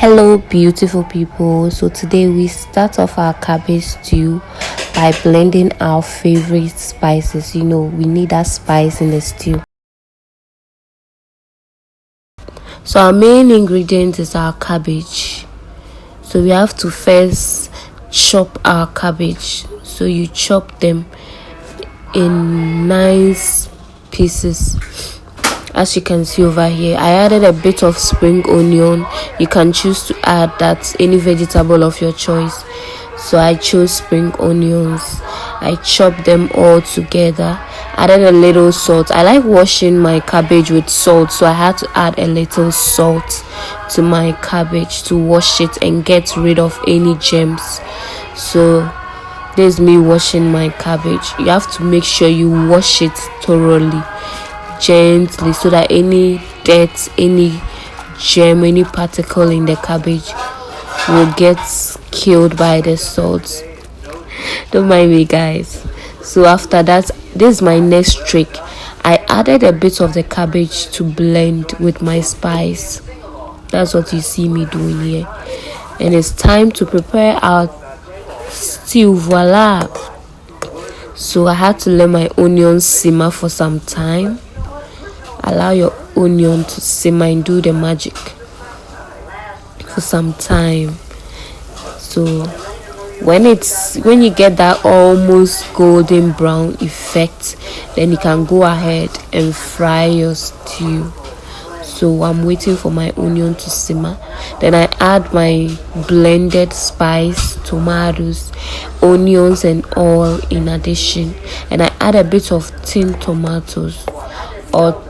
Hello, beautiful people. So today we start off our cabbage stew by blending our favorite spices. We need that spice in the stew. So our main ingredient is our cabbage. So we have to first chop our cabbage. So you chop them in nice pieces. As you can see over here, I added a bit of spring onion. You can choose to add that any vegetable of your choice. So I chose spring onions. I chopped them all together. Added a little salt. I like washing my cabbage with salt, so I had to add a little salt to my cabbage to wash it and get rid of any germs. So this is me washing my cabbage. You have to make sure you wash it thoroughly, gently, so that any dirt, any germ, any particle in the cabbage will get killed by the salt. Don't mind me, guys. So after that, this is my next trick. I added a bit of the cabbage to blend with my spice. That's what you see me doing here. And it's time to prepare our stew. Voila. So I had to let my onions simmer for some time. Allow your onion to simmer and do the magic for some time. So when you get that almost golden brown effect, then you can go ahead and fry your stew. So I'm waiting for my onion to simmer. Then I add my blended spice, tomatoes, onions and all in addition. And I add a bit of tin tomatoes or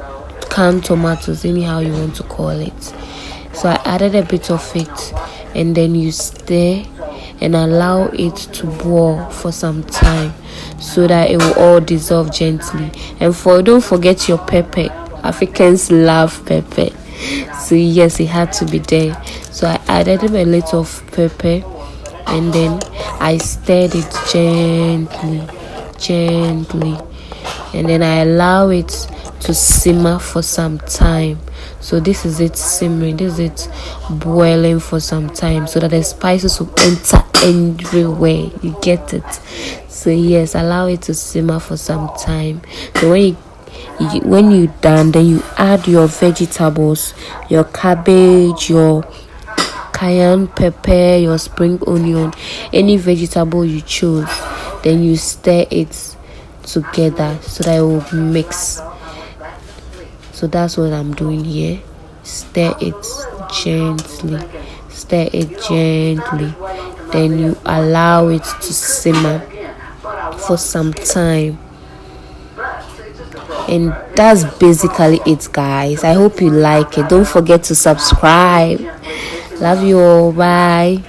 canned tomatoes, anyhow you want to call it. So I added a bit of it, and then you stir and allow it to boil for some time so that it will all dissolve gently. And don't forget your pepper. Africans love pepper, so yes, it had to be there. So I added a little of pepper, and then I stirred it gently, and then I allow it to simmer for some time. So this is it simmering, this is it boiling for some time, so that the spices will enter everywhere. You get it? So yes, allow it to simmer for some time. So when you're done, then you add your vegetables, your cabbage, your cayenne pepper, your spring onion, any vegetable you choose. Then you stir it together so that it will mix. So that's what I'm doing here. Stir it gently. Then you allow it to simmer for some time. And that's basically it, guys. I hope you like it. Don't forget to subscribe. Love you all. Bye.